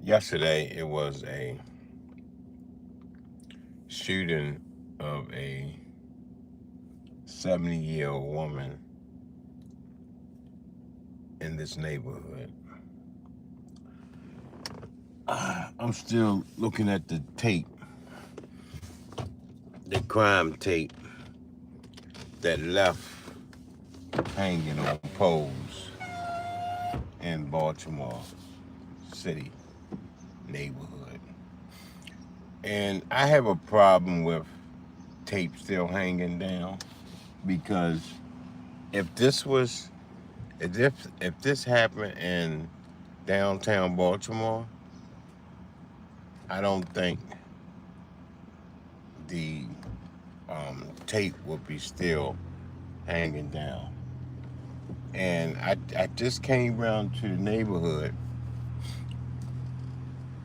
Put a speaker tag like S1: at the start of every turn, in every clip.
S1: Yesterday, it was a shooting of a 70-year-old woman in this neighborhood. I'm still looking at the tape, the crime tape that left hanging on poles in Baltimore City neighborhood. And I have a problem with tape still hanging down because if this was if this happened in downtown Baltimore, I don't think the tape would be still hanging down. And I just came around to the neighborhood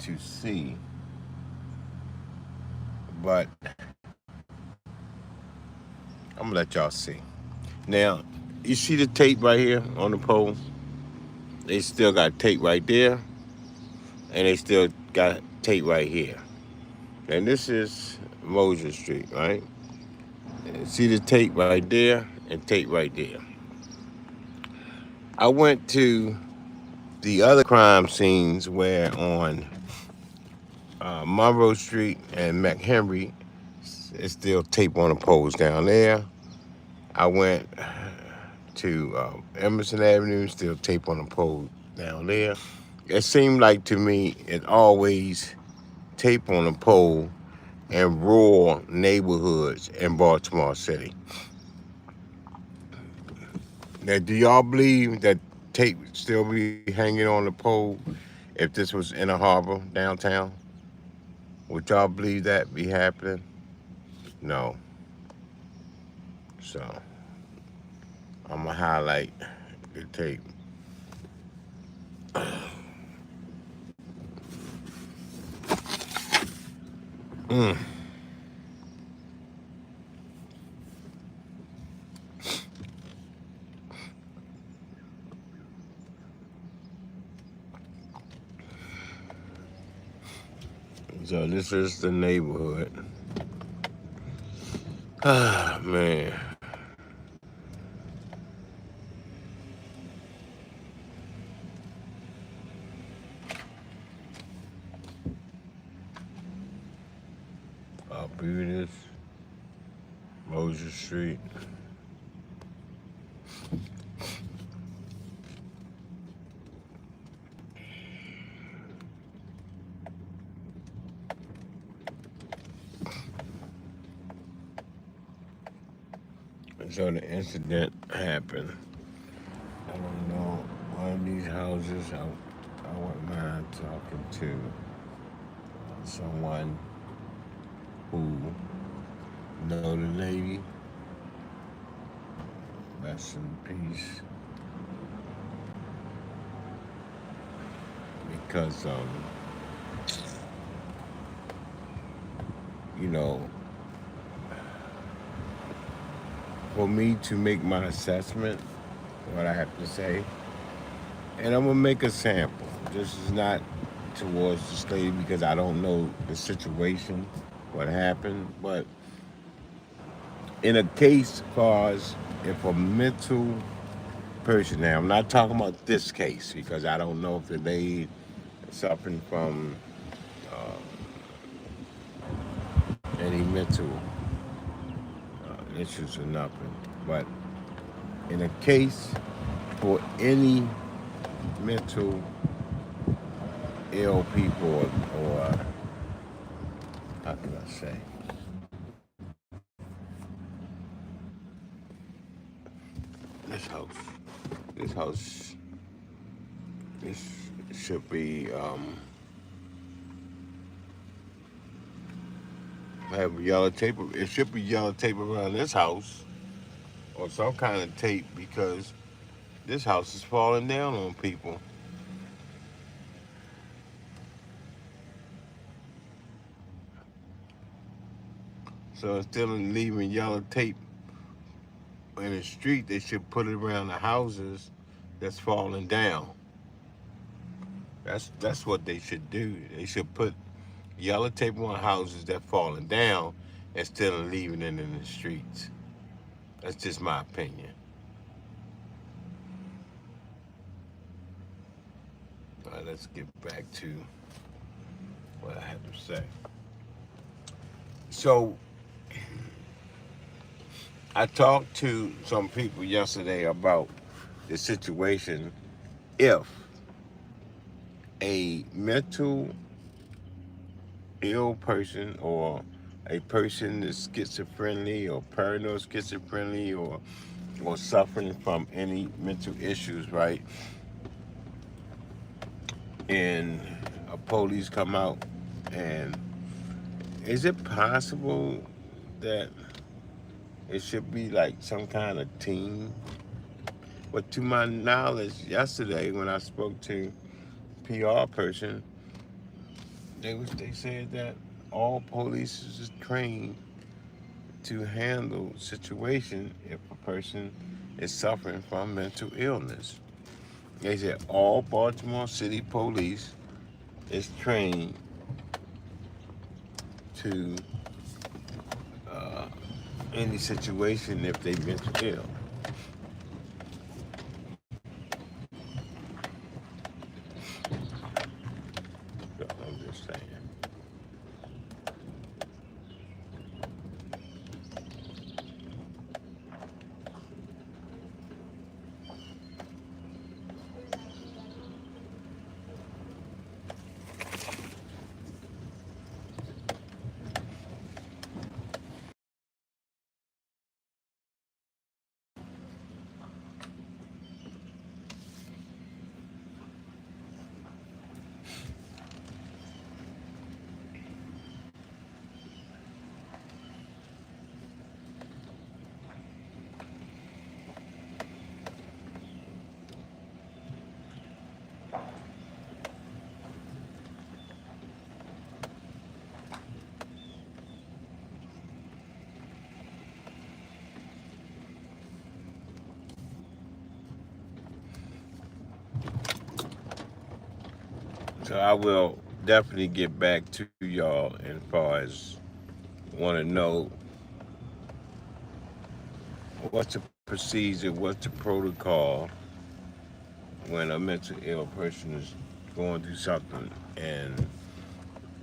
S1: to see, but I'm gonna let y'all see. Now, you see the tape right here on the pole? They still got tape right there, and they still got tape right here. And this is Moses Street, right? And see the tape right there and tape right there. I went to the other crime scenes where on Monroe Street and McHenry, it's still tape on the poles down there. I went to Emerson Avenue, still tape on the pole down there. It seemed like to me it always tape on the pole in rural neighborhoods in Baltimore City. Now, do y'all believe that tape still be hanging on the pole if this was in a harbor downtown? Would y'all believe that be happening? No. So I'm gonna highlight the tape. Mm. So this is the neighborhood. Ah, man. Beauties, Moses Street. And so the incident happened. I don't know, one of these houses, I wouldn't mind talking to someone who know the lady. Rest in peace. Because you know, for me to make my assessment, what I have to say, and I'm gonna make a sample. This is not towards this lady because I don't know the situation, what happened, but in a case far as if a mental person, now I'm not talking about this case because I don't know if the lady is suffering from any mental issues or nothing, but in a case for any mental ill people or how can I say, this house, this house, this should be have yellow tape. It should be yellow tape around this house or some kind of tape because this house is falling down on people. So instead of leaving yellow tape in the street, they should put it around the houses that's falling down. That's what they should do. They should put yellow tape on houses that falling down instead of leaving it in the streets. That's just my opinion. All right, let's get back to what I had to say. So I talked to some people yesterday about the situation if a mental ill person or a person is schizophrenic or paranoid schizophrenic or suffering from any mental issues, right? And a police come out, and is it possible that it should be like some kind of team? But to my knowledge, yesterday when I spoke to PR person, they said that all police is trained to handle situation if a person is suffering from mental illness. They said all Baltimore City police is trained to any situation if they mental ill. So I'm just saying. So I will definitely get back to y'all as far as want to know what's the procedure, what's the protocol when a mental ill person is going through something and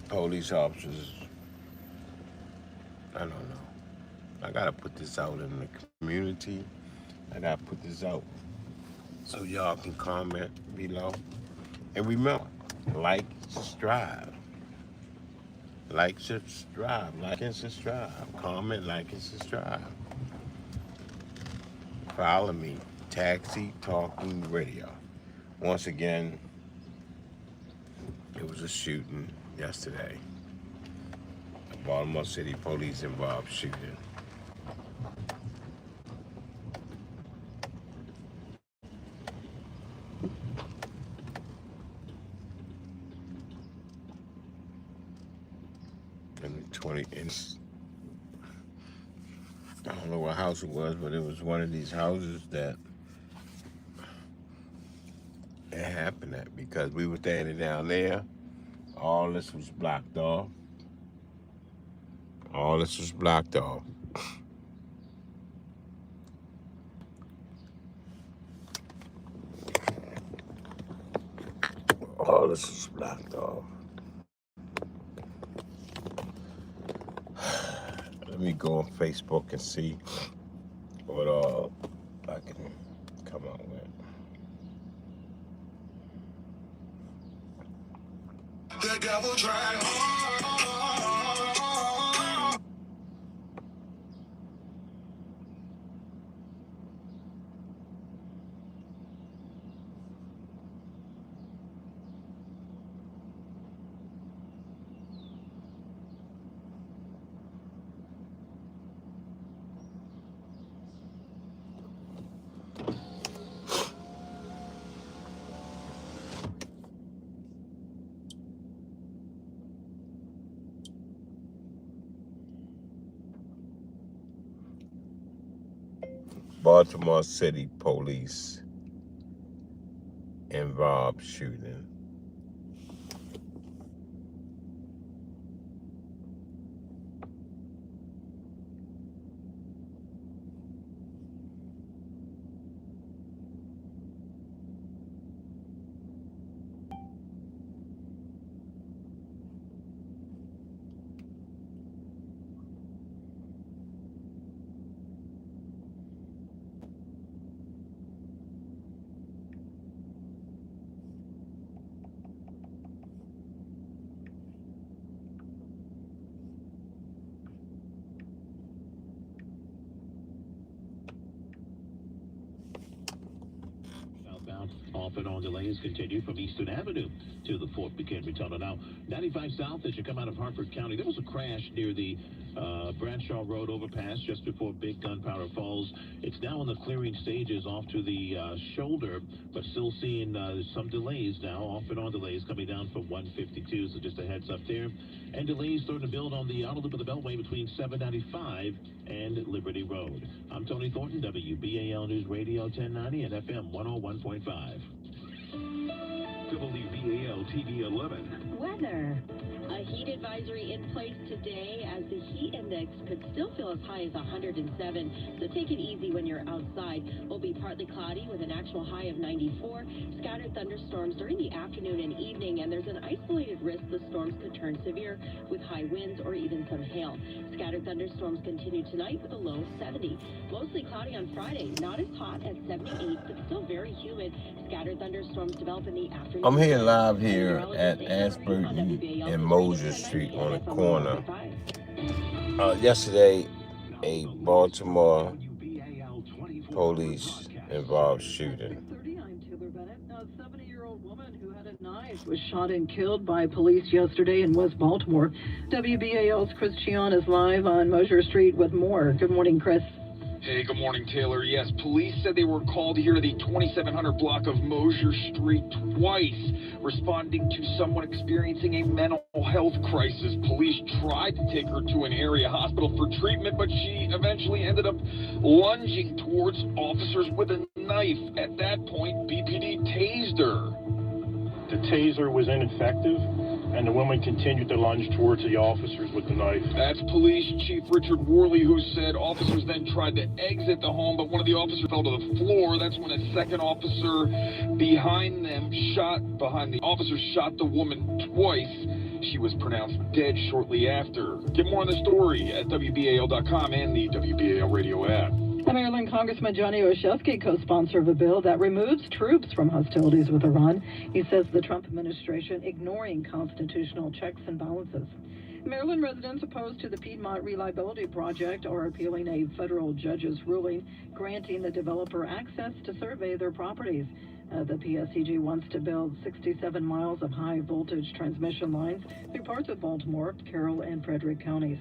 S1: police officers, I don't know. I gotta put this out in the community. I gotta put this out so y'all can comment below. And remember, like, subscribe. Like, subscribe. Like and subscribe. Comment, like, and subscribe. Follow me, Taxi Talking Radio. Once again, it was a shooting yesterday. A Baltimore City police involved shooting. In the 20, I don't know what house it was, but it was one of these houses that it happened at because we were standing down there. All this was blocked off. All this was blocked off. All this was blocked off. Let me go on Facebook and see what I can come up with. The devil tried hard. Baltimore City police involved shooting.
S2: off and on delays continue from Eastern Avenue to the Fort McHenry Tunnel. Now, 95 South as you come out of Harford County. There was a crash near the Bradshaw Road overpass just before Big Gunpowder Falls. It's now in the clearing stages off to the shoulder, but still seeing some delays now, off and on delays coming down from 152. So just a heads up there. And delays starting to build on the outer loop of the Beltway between 795 and Liberty Road. I'm Tony Thornton, WBAL News Radio 1090 and FM 101.5.
S3: WBAL TV 11.
S4: Weather. A heat advisory in place today as the heat index could still feel as high as 107. So take it easy when you're outside. Will be partly cloudy with an actual high of 94. Scattered thunderstorms during the afternoon and evening, and there's an isolated risk the storms could turn severe with high winds or even some hail. Scattered thunderstorms continue tonight with a low of 70. Mostly cloudy on Friday, not as hot as 78, but still very humid. Scattered thunderstorms develop in the afternoon.
S1: I'm here live here at Ashburton and Mosier Street on the corner. Yesterday, a Baltimore police involved shooting.
S5: A 70-year-old woman who had a knife was shot and killed by police yesterday in West Baltimore. WBAL's Chris Chion is live on Mosier Street with more. Good morning, Chris.
S3: Hey, good morning, Taylor. Yes, police said they were called here to the 2700 block of Mosier Street twice, responding to someone experiencing a mental health crisis. Police tried to take her to an area hospital for treatment, but she eventually ended up lunging towards officers with a knife. At that point, BPD tased her.
S6: The taser was ineffective, and the woman continued to lunge towards the officers with the knife.
S3: That's Police Chief Richard Worley, who said officers then tried to exit the home, but one of the officers fell to the floor. That's when a second officer behind the officer shot the woman twice. She was pronounced dead shortly after. Get more on the story at WBAL.com and the WBAL radio app.
S5: The Maryland Congressman Johnny Olszewski, co-sponsor of a bill that removes troops from hostilities with Iran. He says the Trump administration ignoring constitutional checks and balances. Maryland residents opposed to the Piedmont Reliability Project are appealing a federal judge's ruling granting the developer access to survey their properties. The PSCG wants to build 67 miles of high-voltage transmission lines through parts of Baltimore, Carroll, and Frederick counties.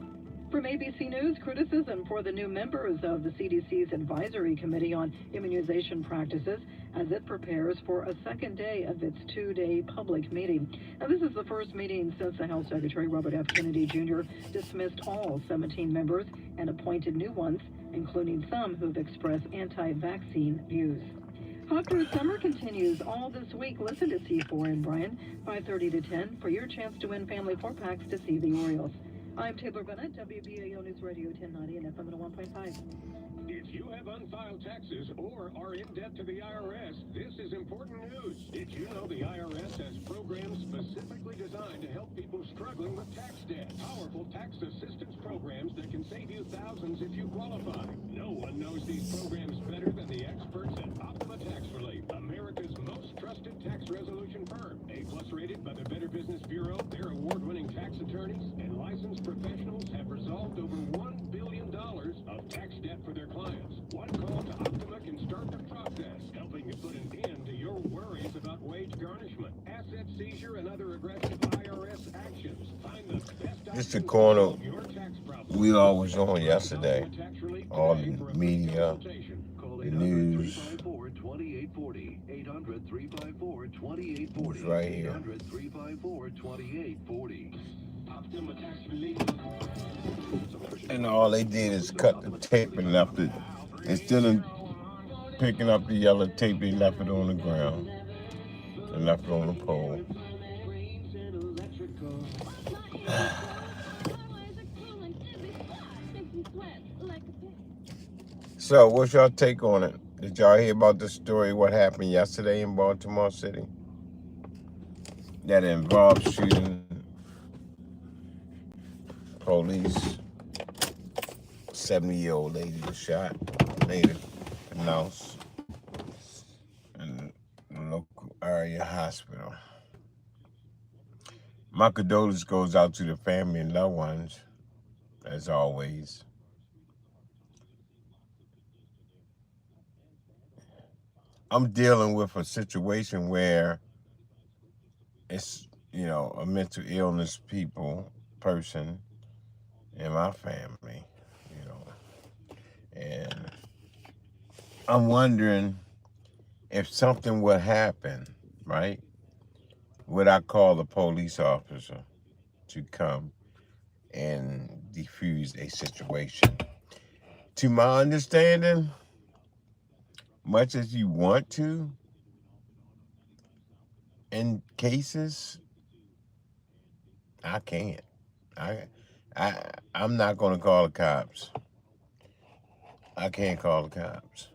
S5: From ABC News, criticism for the new members of the CDC's Advisory Committee on Immunization Practices as it prepares for a second day of its two-day public meeting. Now, this is the first meeting since the Health Secretary Robert F. Kennedy Jr. dismissed all 17 members and appointed new ones, including some who've expressed anti-vaccine views. Hot Cruise Summer continues all this week. Listen to C4 and Brian, 5:30 to 10, for your chance to win family 4-packs to see the Orioles. I'm Taylor Bennett, WBAL News Radio 1090 and FM 101.5.
S7: If you have unfiled taxes or are in debt to the IRS, this is important news. Did you know the IRS has programs specifically designed to help people struggling with tax debt? Powerful tax assistance programs that can save you thousands if you qualify. No one knows these programs better than the experts at Optima Tax Relief, America's most trusted tax resolution firm. A+ rated by the Better Business Bureau, their award-winning tax attorneys and licensed professionals have resolved over $1 billion of tax debt for their clients. One call to Optima can start the process, helping you put an end to your worries about wage garnishment, asset seizure, and other aggressive IRS actions. Find the best
S1: This is the
S7: options to
S1: corner
S7: solve your tax problem.
S1: we all was on yesterday. All the media, the news. Was right here. And all they did is cut the tape and left it. Instead of picking up the yellow tape, they left it on the ground. They left it on the pole. So, what's your take on it? Did y'all hear about the story, what happened yesterday in Baltimore City? That involved shooting police. 70-year-old lady was shot, later announced in the local area hospital. My condolences goes out to the family and loved ones, as always. I'm dealing with a situation where it's, a mental illness person in my family, you know, and I'm wondering if something would happen, right? Would I call the police officer to come and defuse a situation? To my understanding, much as you want to, in cases, I can't. I, I'm not going to call the cops. I can't call the cops.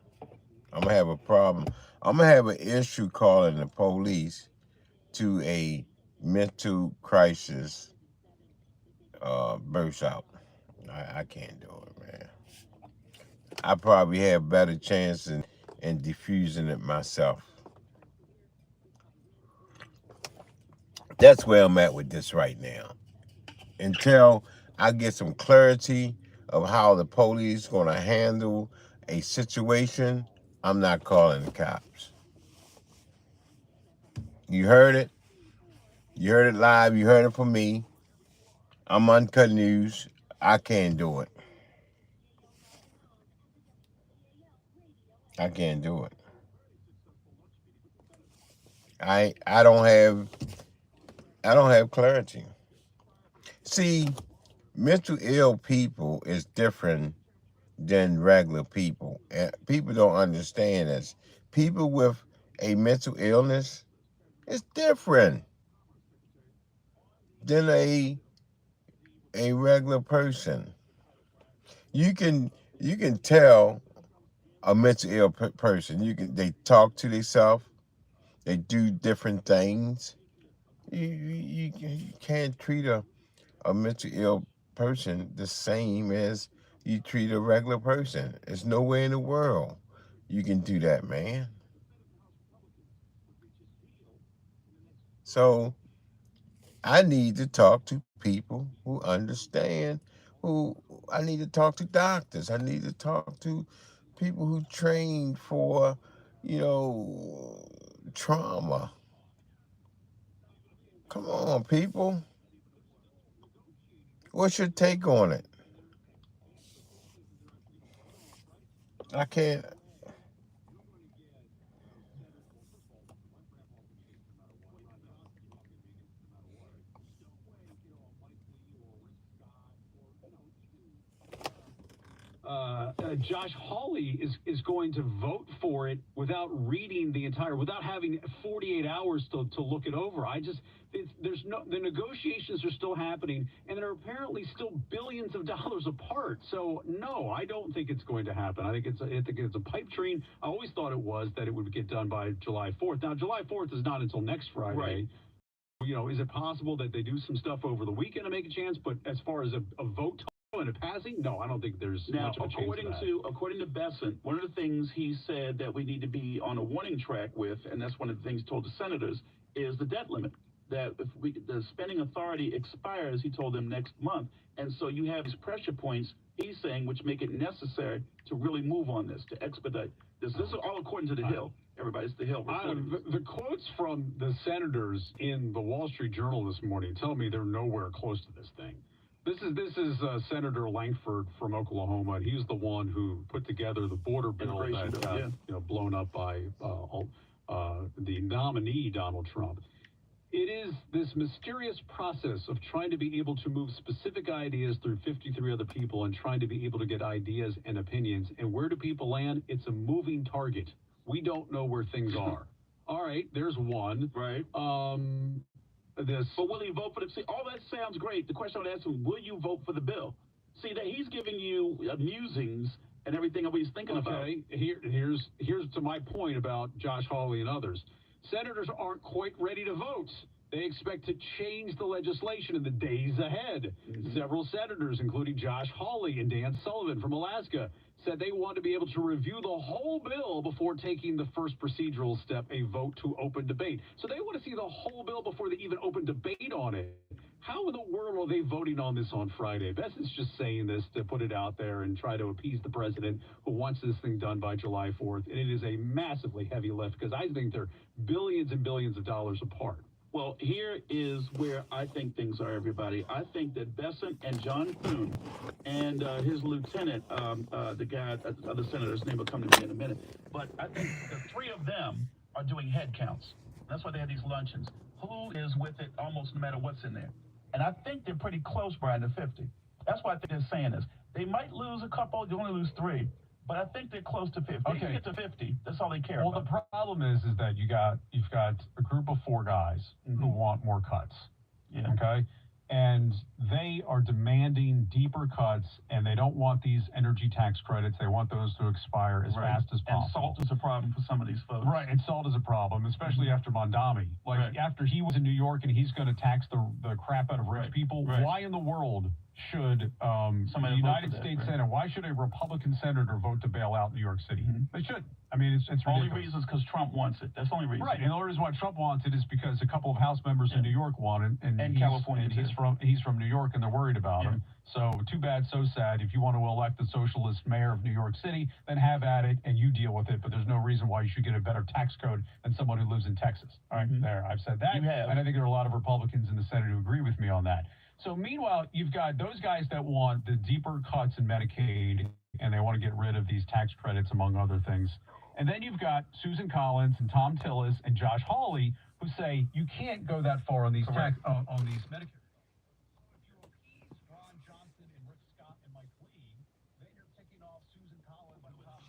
S1: I'm gonna have a problem. I'm gonna have an issue calling the police to a mental crisis burst out. I can't do it, man. I probably have better chance in diffusing it myself. That's where I'm at with this right now. Until I get some clarity of how the police gonna handle a situation, I'm not calling the cops. You heard it. You heard it live. You heard it from me. I'm Uncut News. I can't do it. I can't do it. I don't have clarity. See, mental ill people is different than regular people. And people don't understand this. People with a mental illness is different than a regular person. You can you can tell a mental ill person. They talk to themselves. They do different things. You can't treat a mental ill person the same as you treat a regular person. There's no way in the world you can do that, man. So I need to talk to people who understand, who I need to talk to doctors. I need to talk to people who trained for, you know, trauma. Come on, people. What's your take on it? I can't.
S8: Josh Hawley is going to vote for it without reading without having 48 hours to look it over. There's no, the negotiations are still happening, and they're apparently still billions of dollars apart. So no, I don't think it's going to happen. I think it's a pipe dream. I always thought it was that it would get done by July 4th. Now, July 4th is not until next Friday. Right. Is it possible that they do some stuff over the weekend to make a chance? But as far as a vote and a passing, no, I don't think there's much of a chance of that.
S9: According to Besant, one of the things he said that we need to be on a warning track with, and that's one of the things he told the senators, is the debt limit. That if the spending authority expires, he told them next month, and so you have these pressure points. He's saying which make it necessary to really move on this, to expedite this. This is all according to the Hill. Everybody's the Hill.
S8: The quotes from the senators in the Wall Street Journal this morning tell me they're nowhere close to this thing. This is Senator Langford from Oklahoma. He's the one who put together the border bill that got blown up by the nominee Donald Trump. It is this mysterious process of trying to be able to move specific ideas through 53 other people and trying to be able to get ideas and opinions. And where do people land? It's a moving target. We don't know where things are. All right, there's one.
S9: Right. But will he vote for the? See, all that sounds great. The question I would ask him: will you vote for the bill? See that he's giving you musings and everything of what he's thinking about.
S8: Okay, here's to my point about Josh Hawley and others. Senators aren't quite ready to vote. They expect to change the legislation in the days ahead. Mm-hmm. Several senators, including Josh Hawley and Dan Sullivan from Alaska, said they want to be able to review the whole bill before taking the first procedural step, a vote to open debate. So they want to see the whole bill before they even open debate on it. How in the world are they voting on this on Friday? Besson's just saying this to put it out there and try to appease the president who wants this thing done by July 4th. And it is a massively heavy lift because I think they're billions and billions of dollars apart.
S9: Well, here is where I think things are, everybody. I think that Besson and John Thune and his lieutenant, the guy, other senator's name will come to me in a minute, but I think the three of them are doing head counts. That's why they have these luncheons. Who is with it almost no matter what's in there? And I think they're pretty close, Brian, to 50. That's why I think they're saying this. They might lose a couple, they only lose 3. But I think they're close to 50.
S10: Okay.
S9: If you get to 50, that's all they care
S10: Well,
S9: about.
S10: the problem is that you've got a group of 4 guys who want more cuts.
S9: Yeah.
S10: Okay. And they are demanding deeper cuts, and they don't want these energy tax credits. They want those to expire as fast as possible.
S9: And salt is a problem for some of these folks.
S10: Right, and salt is a problem, especially after Mondami. Like, after he was in New York and he's going to tax the crap out of rich people, why in the world should the United States Senate, why should a Republican senator vote to bail out New York City? They shouldn't. I mean, it's ridiculous.
S9: Only reason is because Trump wants it. That's the only reason.
S10: Right, and the only reason why Trump wants it is because a couple of House members in New York want it, and
S9: California,
S10: he's from New York, and they're worried about him. So too bad, so sad. If you want to elect the socialist mayor of New York City, then have at it, and you deal with it. But there's no reason why you should get a better tax code than someone who lives in Texas. All right, there, I've said that, and I think there are a lot of Republicans in the Senate who agree with me on that. So meanwhile, you've got those guys that want the deeper cuts in Medicaid, and they want to get rid of these tax credits, among other things. And then you've got Susan Collins and Tom Tillis and Josh Hawley who say you can't go that far on these on these Medicare. If you appease Ron Johnson and Rick Scott and Mike Lee, then you're picking off Susan Collins and Tom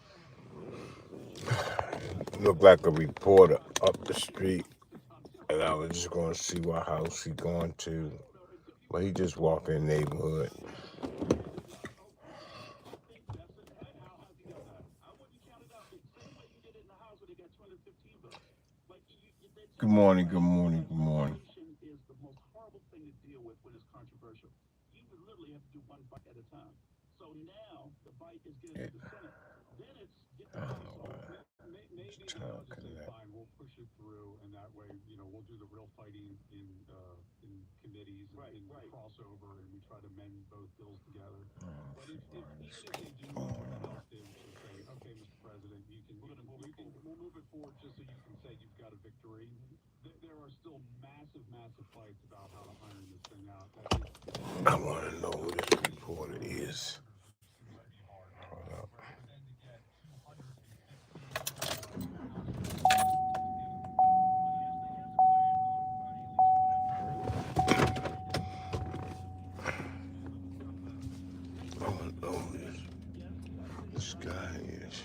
S10: Tillis.
S1: Look like a reporter up the street, and I was just going to see what house he going to. But he just walked in the neighborhood. Good morning, good morning, good morning.
S9: Is the most horrible thing to deal with when it's controversial. You would literally have to do one bite at a time. So now the bite is getting to the Senate. Then it's get the
S8: Maybe just say, fine, we'll push it through, and that way, we'll do the real fighting in committees and crossover, and we try to mend both bills together. But if they do what the House did, which is say, okay, Mr. President, we'll move it forward just so you can say you've got a victory. There are still massive fights about how to iron this thing out.
S1: I want to know who this reporter is. Hold up. I want to know who this guy is.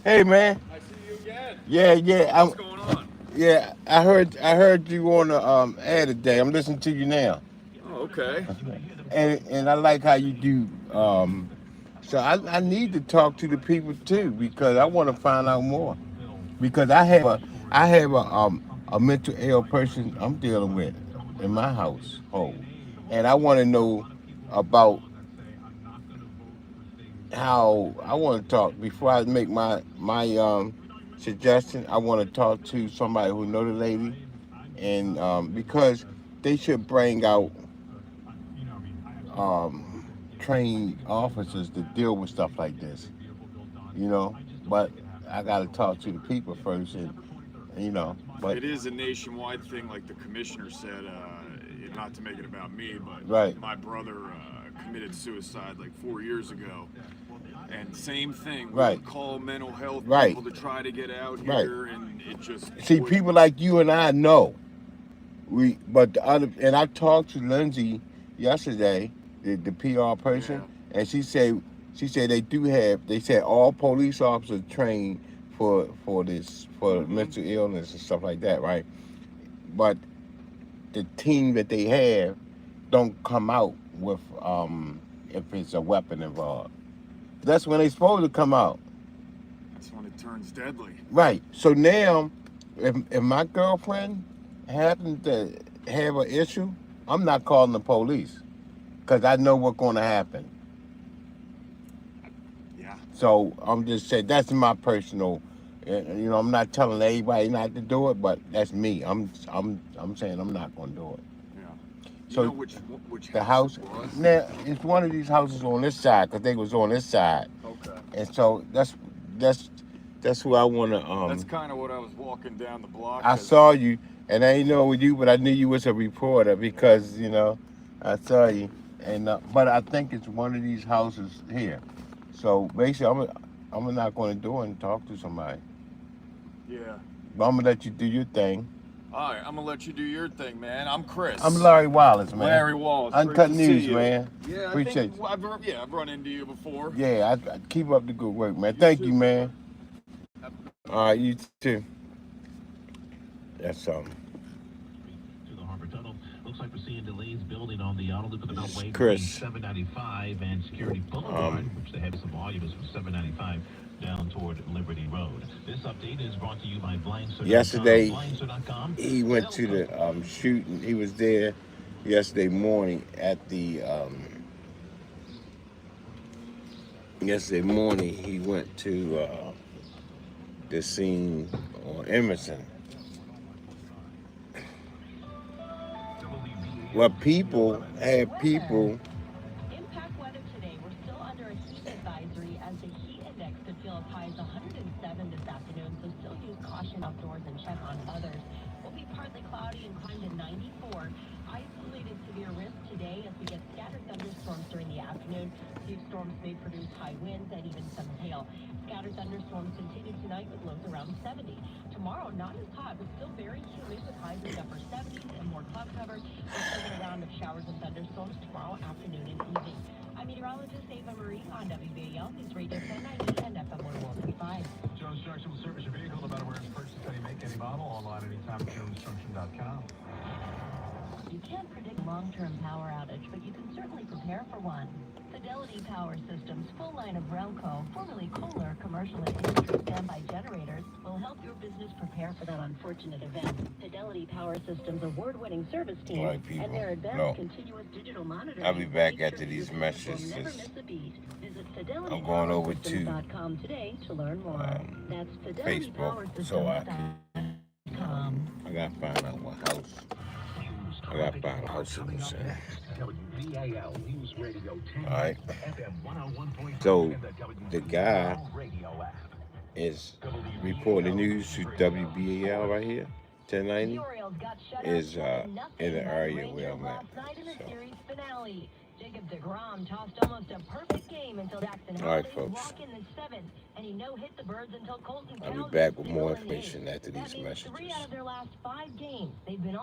S1: Hey man.
S11: I see you again.
S1: Yeah.
S11: What's going on?
S1: Yeah, I heard you on the air today. I'm listening to you now.
S11: Oh, okay.
S1: And I like how you do. So I need to talk to the people too because I want to find out more. Because I have a mental ill person I'm dealing with in my household, and I want to know about how I want to talk before I make my suggestion. I want to talk to somebody who know the lady, and because they should bring out trained officers to deal with stuff like this, but I got to talk to the people first, and but
S11: it is a nationwide thing, like the commissioner said, not to make it about me, but my brother committed suicide like 4 years ago, and same thing, we would call mental health people to try to get out here, and it just
S1: see people like you and I know. But the other, and I talked to Lindsay yesterday, the PR person, and she said they said all police officers trained for mental illness and stuff like that, right? But the team that they have don't come out with if it's a weapon involved. That's when they supposed to come out.
S11: That's when it turns deadly.
S1: Right. So now, if my girlfriend happens to have an issue, I'm not calling the police because I know what's going to happen.
S11: Yeah.
S1: So I'm just saying that's my personal. I'm not telling everybody not to do it, but that's me. I'm saying I'm not going to do it.
S11: Yeah.
S1: So
S11: you know which
S1: the house now it's one of these houses on this side because they was on this side.
S11: Okay.
S1: And so that's who I want to.
S11: That's kind of what I was walking down the block.
S1: I saw you, and I didn't know it was you, but I knew you was a reporter because I saw you. And but I think it's one of these houses here. So basically, I'm not going to do it and talk to somebody.
S11: Yeah.
S1: But I'm gonna let you do your thing.
S11: All right, I'm gonna let you do your thing, man. I'm Chris.
S1: I'm Larry Wallace, man.
S11: Larry Wallace.
S1: Uncut News, man.
S11: Yeah,
S1: Appreciate you.
S11: I've run into you before.
S1: Yeah, I keep up the good work, man. Thank you, man. All right, you too. That's
S2: To the Harbor Tunnel. Looks like we're seeing delays building on the outer loop of the Beltway between
S1: Chris.
S2: 795 and Security Boulevard, which the heaviest volume is from 795 down toward Liberty Road. This update is brought to you by Blindster.com.
S1: Yesterday,
S2: Blindster.com.
S1: he went to the shooting. He was there yesterday morning at the. Yesterday morning, he went to the scene on Emerson. Well, people had people.
S4: Impact weather today. We're still under a heat advisory as the heat index could feel as high as 107 this afternoon, so still use caution outdoors and check on others. We'll be partly cloudy and climb to 94. Isolated severe risk today as we get scattered thunderstorms during the afternoon. These storms may produce high winds and even some hail. Scattered thunderstorms continue tonight with lows around 70. Tomorrow, not as hot, but still very humid with highs in the upper 70s and more cloud cover. We'll see a round of showers and thunderstorms tomorrow afternoon and evening. I'm meteorologist Ava Marie on WBAL News Radio 1090 and FM 101.5.
S10: Jones Junction will service your vehicle no matter where it's purchased, any make, any model, online anytime at jonesjunction.com.
S4: You can't predict a long-term power outage, but you can certainly prepare for one. Fidelity Power Systems' full line of Relco, formerly Kohler Commercial and Industry Standby Generators, will help your business prepare for that unfortunate event. Fidelity Power Systems' award-winning service team and their advanced continuous digital monitoring.
S1: I'll be back after these messages. I'm going over to
S4: today to learn more. That's
S1: Facebook so I gotta find out what house. I gotta find a house in this area. Alright. So the guy is reporting news to WBAL right here. 1090 is in the area where I'm at.
S4: Jacob DeGrom tossed almost a perfect game until Jackson
S1: Alright, folks.
S4: in the seventh, and he no-hit the Birds until Colton
S1: I'll be back with more information after these messages.
S4: 3 out of their last 5 games. They've been